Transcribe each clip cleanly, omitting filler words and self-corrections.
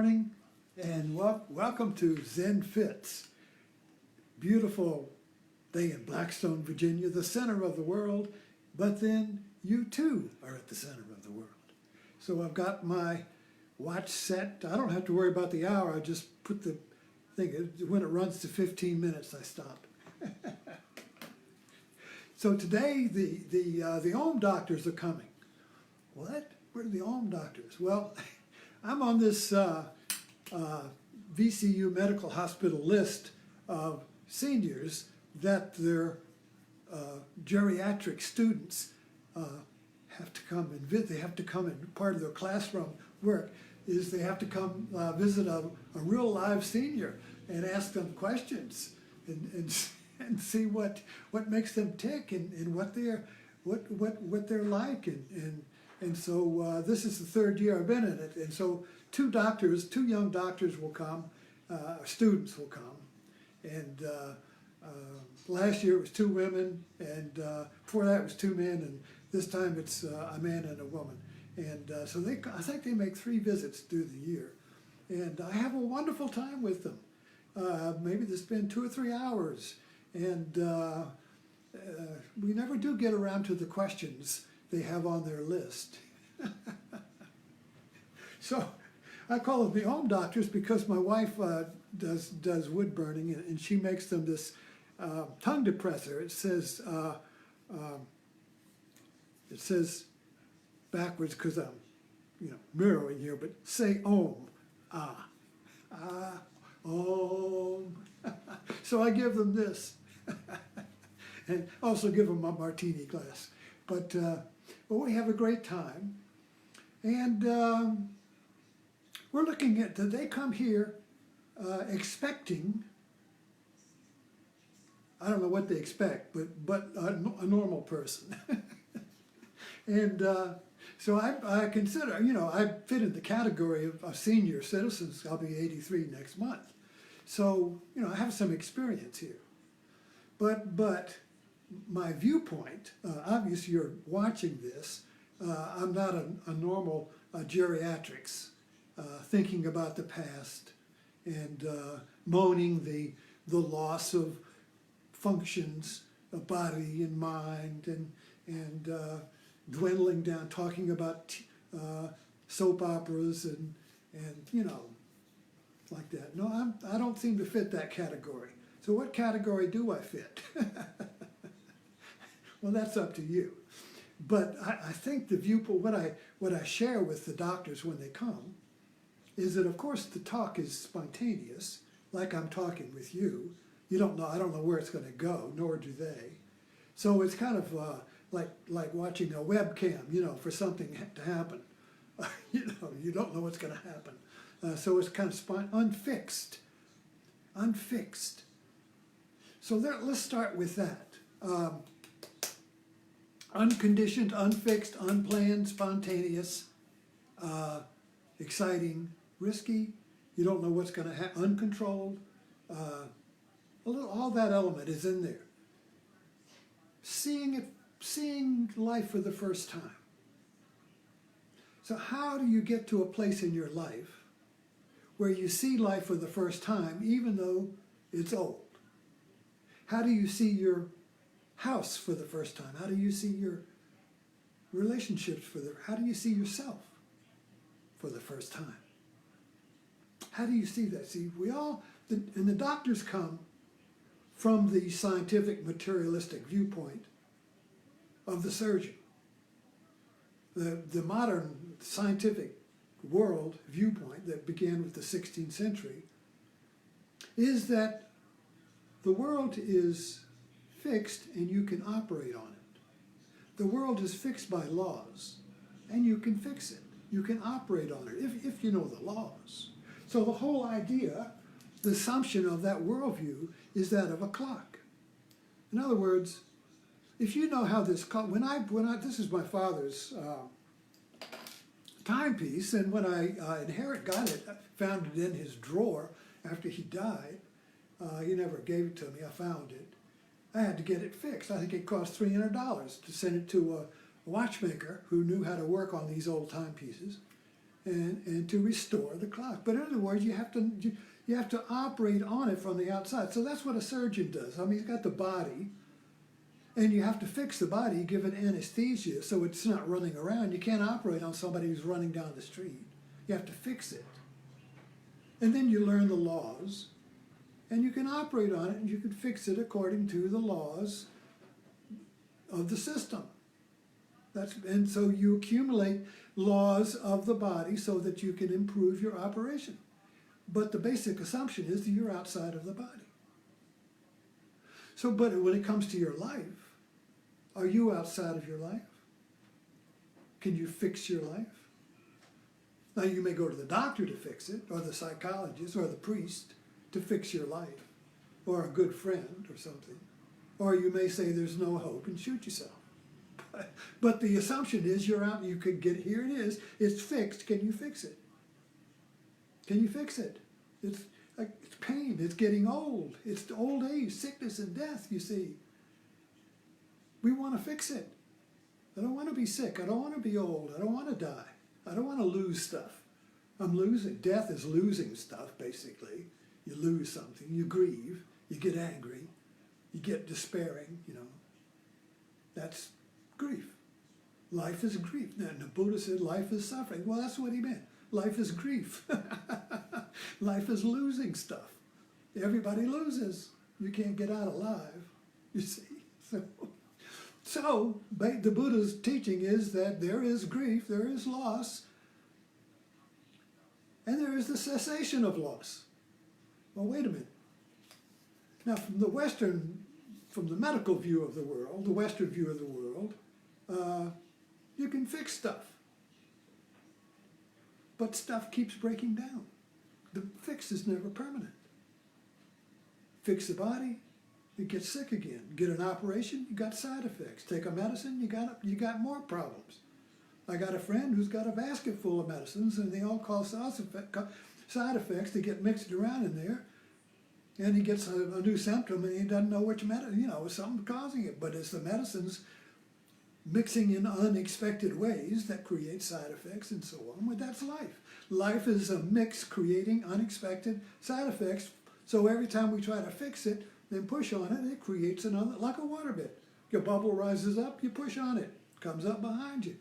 morning, and welcome to Zen Fits. Beautiful day in Blackstone, Virginia, the center of the world, but then you too are at the center of the world. So I've got my watch set. I don't have to worry about the hour. I just put the thing, when it runs to 15 minutes, I stop. So today the Om doctors are coming. What? Where are the Om doctors? Well, I'm on this VCU Medical Hospital list of seniors that their geriatric students have to come and visit. They have to come, and part of their classroom work is they have to come visit a real live senior and ask them questions and see what makes them tick and what they're like and so this is the third year I've been in it, and so two young doctors will come, students will come, and last year it was two women, and before that it was two men, and this time it's a man and a woman, and so I think they make 3 visits through the year, and I have a wonderful time with them. Maybe they spend 2 or 3 hours, and we never do get around to the questions they have on their list. So I call them the Om doctors because my wife does wood burning, and she makes them this tongue depressor. It says backwards because I'm mirroring here, but say Om, Om. So I give them this, and also give them a martini glass. But we have a great time, and we're looking at, they come here expecting, I don't know what they expect, but a normal person. And so I consider, I fit in the category of senior citizens. I'll be 83 next month. So, I have some experience here. But my viewpoint, obviously you're watching this, I'm not a normal geriatrics, thinking about the past and moaning the loss of functions of body and mind and dwindling down, talking about soap operas and like that. No, I don't seem to fit that category. So what category do I fit? Well, that's up to you. But I think the viewpoint, what I share with the doctors when they come, is that of course the talk is spontaneous, like I'm talking with you. I don't know where it's going to go, nor do they. So it's kind of like watching a webcam, for something to happen. You don't know what's going to happen. So it's kind of unfixed. So let's start with that. Unconditioned, unfixed, unplanned, spontaneous, exciting, risky. You don't know what's going to happen. Uncontrolled. All that element is in there. Seeing life for the first time. So how do you get to a place in your life where you see life for the first time, even though it's old? How do you see your house for the first time? How do you see your relationships how do you see yourself for the first time? How do you see that? See, and the doctors come from the scientific materialistic viewpoint of the surgeon. The modern scientific world viewpoint that began with the 16th century is that the world is fixed and you can operate on it. The world is fixed by laws and you can fix it. You can operate on it if you know the laws. So the whole idea, the assumption of that worldview is that of a clock. In other words, if you know how this clock, this is my father's timepiece, and when I got it, found it in his drawer after he died. He never gave it to me. I found it. I had to get it fixed. I think it cost $300 to send it to a watchmaker who knew how to work on these old timepieces. and to restore the clock. But in other words, you have to operate on it from the outside. So that's what a surgeon does. I mean, he's got the body, and you have to fix the body. You give it anesthesia so it's not running around. You can't operate on somebody who's running down the street. You have to fix it. And then you learn the laws, and you can operate on it, and you can fix it according to the laws of the system. And so you accumulate laws of the body so that you can improve your operation. But the basic assumption is that you're outside of the body. So, but when it comes to your life, are you outside of your life? Can you fix your life? Now, you may go to the doctor to fix it, or the psychologist, or the priest to fix your life, or a good friend or something. Or you may say there's no hope and shoot yourself. But the assumption is you're out, you could get, here it is, it's fixed, can you fix it? Can you fix it? It's pain, it's getting old, it's old age, sickness and death, you see. We want to fix it. I don't want to be sick, I don't want to be old, I don't want to die. I don't want to lose stuff. I'm losing. Death is losing stuff, basically. You lose something, you grieve, you get angry, you get despairing, you know. That's grief. Life is grief. And the Buddha said life is suffering. Well, that's what he meant. Life is grief. Life is losing stuff. Everybody loses. You can't get out alive, you see. So the Buddha's teaching is that there is grief, there is loss, and there is the cessation of loss. Well, wait a minute. Now, from the medical view of the world, the Western view of the world, you can fix stuff. But stuff keeps breaking down. The fix is never permanent. Fix the body, you get sick again. Get an operation, you got side effects. Take a medicine, you got more problems. I got a friend who's got a basket full of medicines, and they all cause side effects. They get mixed around in there, and he gets a new symptom, and he doesn't know which medicine, something causing it. But it's the medicines mixing in unexpected ways that create side effects and so on. Well, that's life. Life is a mix creating unexpected side effects. So every time we try to fix it, then push on it, it creates another, like a water bit. Your bubble rises up, you push on it, comes up behind you.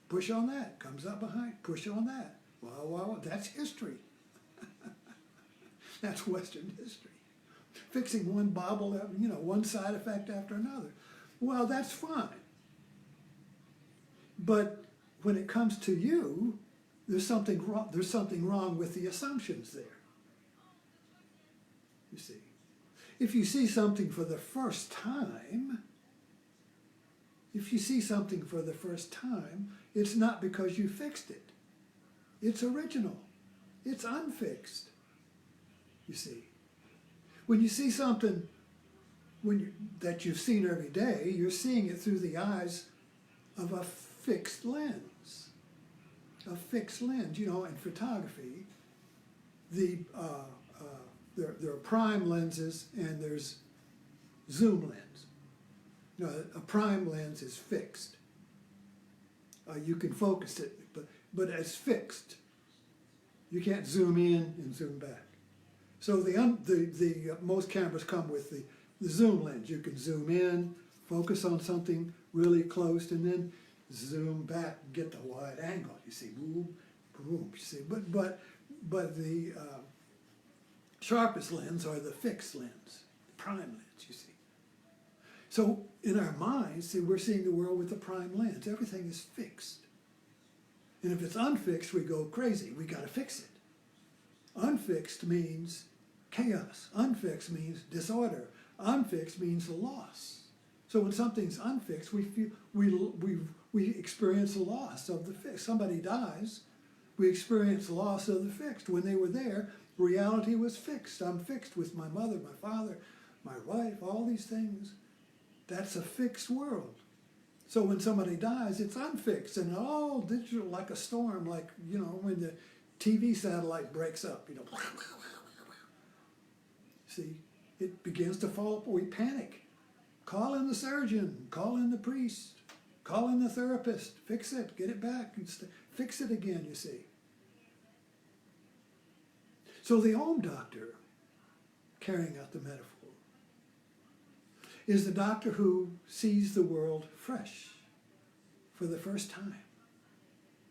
Push on that, comes up behind, push on that. Well, that's history. That's Western history. Fixing one bobble, one side effect after another. Well, that's fine. But when it comes to you, there's something wrong with the assumptions there. You see. If you see something for the first time, it's not because you fixed it. It's original. It's unfixed. You see. When you see something that you've seen every day, you're seeing it through the eyes of a fixed lens. A fixed lens. In photography, there are prime lenses and there's zoom lens. A prime lens is fixed. You can focus it, but it's fixed. You can't zoom in and zoom back. So the most cameras come with the zoom lens. You can zoom in, focus on something really close, and then zoom back, get the wide angle. You see, boom, boom. You see, but the sharpest lens are the fixed lens, prime lens. You see. So in our minds, we're seeing the world with the prime lens. Everything is fixed. And if it's unfixed, we go crazy. We got to fix it. Unfixed means chaos. Unfixed means disorder. Unfixed means loss. So when something's unfixed, we experience the loss of the fixed. Somebody dies, we experience the loss of the fixed. When they were there, reality was fixed. I'm fixed with my mother, my father, my wife, all these things. That's a fixed world. So when somebody dies, it's unfixed and all digital, like a storm, like, when the TV satellite breaks up, See, it begins to fall apart. We panic. Call in the surgeon, call in the priest, call in the therapist, fix it, get it back, fix it again, you see. So the home doctor, carrying out the metaphor, is the doctor who sees the world fresh for the first time.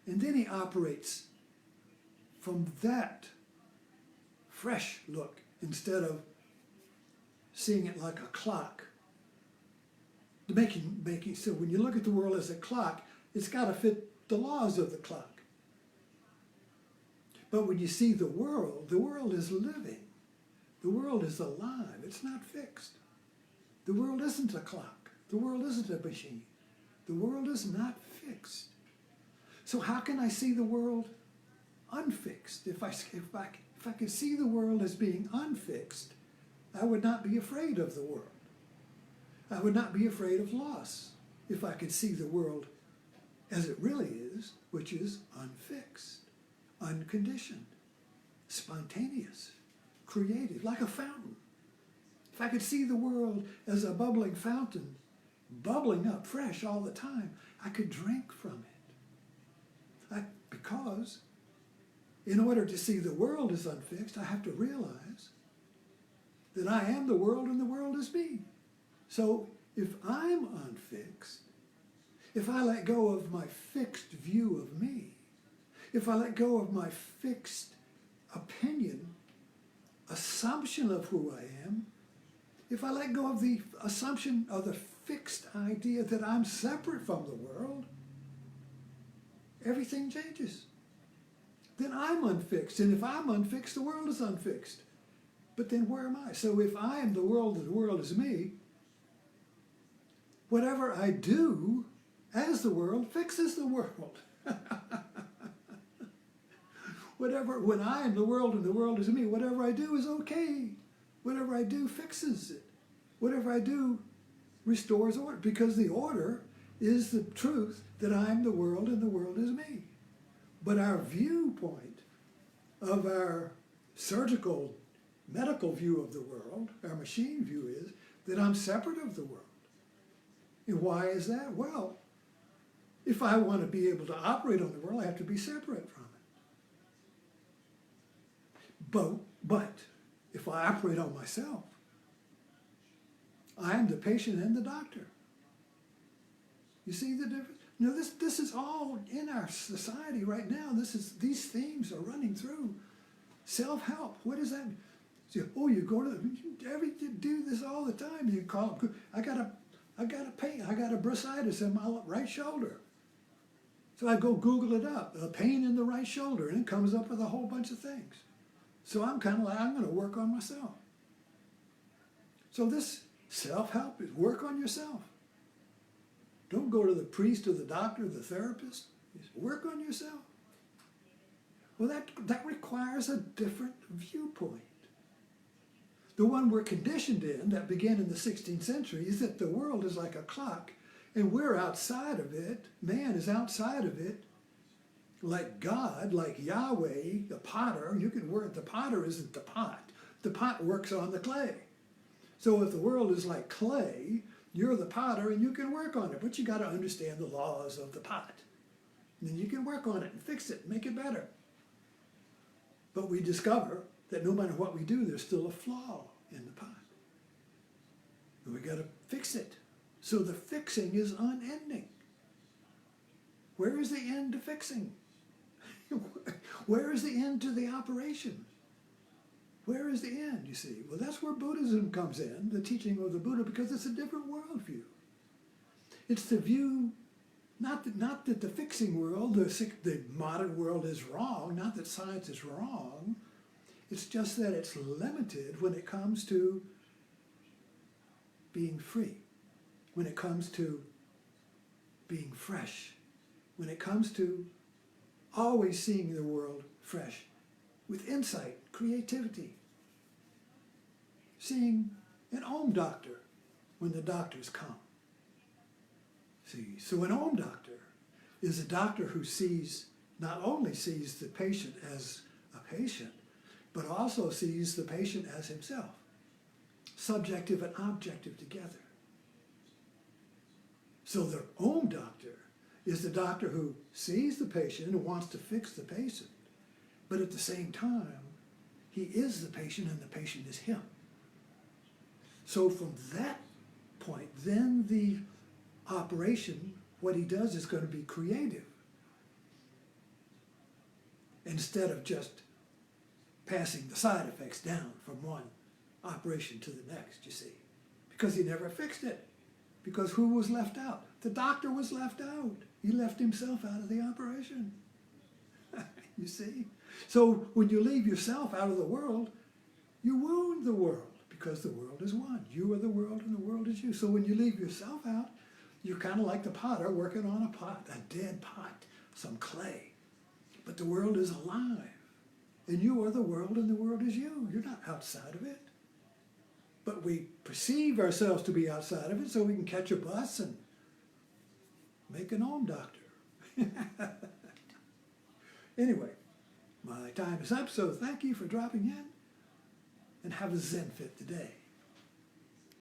And then he operates from that fresh look instead of seeing it like a clock. So when you look at the world as a clock, it's got to fit the laws of the clock. But when you see the world is living. The world is alive. It's not fixed. The world isn't a clock. The world isn't a machine. The world is not fixed. So how can I see the world unfixed? If I could see the world as being unfixed, I would not be afraid of the world. I would not be afraid of loss if I could see the world as it really is, which is unfixed, unconditioned, spontaneous, creative, like a fountain. If I could see the world as a bubbling fountain, bubbling up fresh all the time, I could drink from it. Because in order to see the world as unfixed, I have to realize that I am the world and the world is me. So if I'm unfixed, if I let go of my fixed view of me, if I let go of my fixed opinion, assumption of who I am, if I let go of the assumption of the fixed idea that I'm separate from the world, everything changes. Then I'm unfixed. And if I'm unfixed, the world is unfixed. But then where am I? So if I am the world and the world is me, whatever I do as the world fixes the world. When I am the world and the world is me, whatever I do is okay. Whatever I do fixes it. Whatever I do restores order, because the order is the truth that I'm the world and the world is me. But our viewpoint of our surgical, medical view of the world, our machine view is that I'm separate of the world. And why is that? Well, if I want to be able to operate on the world, I have to be separate from it. But if I operate on myself, I am the patient and the doctor. You see the difference? You know, this is all in our society right now. These themes are running through. Self-help. What does that mean? So, you go to you do this all the time. You call them. I got a pain. I got a bursitis in my right shoulder. So I go Google it up. A pain in the right shoulder, and it comes up with a whole bunch of things. So I'm kind of like, I'm going to work on myself. So this self-help is work on yourself. Don't go to the priest or the doctor or the therapist. Just work on yourself. Well, that requires a different viewpoint. The one we're conditioned in, that began in the 16th century, is that the world is like a clock, and we're outside of it. Man is outside of it. Like God, like Yahweh, the potter, you can work. The potter isn't the pot. The pot works on the clay. So if the world is like clay, you're the potter and you can work on it, but you got to understand the laws of the pot. And then you can work on it and fix it, make it better. But we discover that no matter what we do, there's still a flaw in the pot. And we got to fix it. So the fixing is unending. Where is the end to fixing? Where is the end to the operation? Where is the end, you see? Well, that's where Buddhism comes in, the teaching of the Buddha, because it's a different worldview. It's the view, not that the fixing world, the modern world is wrong, not that science is wrong. It's just that it's limited when it comes to being free, when it comes to being fresh, when it comes to always seeing the world fresh, with insight, creativity. Seeing an home doctor when the doctors come. See, so an home doctor is a doctor who not only sees the patient as a patient, but also sees the patient as himself. Subjective and objective together. So the home doctor is the doctor who sees the patient and wants to fix the patient, but at the same time, he is the patient and the patient is him. So from that point, then the operation, what he does is going to be creative. Instead of just passing the side effects down from one operation to the next, you see. Because he never fixed it. Because who was left out? The doctor was left out. He left himself out of the operation. You see? So when you leave yourself out of the world, you wound the world, because the world is one. You are the world and the world is you. So when you leave yourself out, you're kind of like the potter working on a pot, a dead pot, some clay. But the world is alive. And you are the world and the world is you. You're not outside of it. But we perceive ourselves to be outside of it so we can catch a bus and make an own doctor. Anyway, my time is up, so thank you for dropping in, and have a Zen Fit today.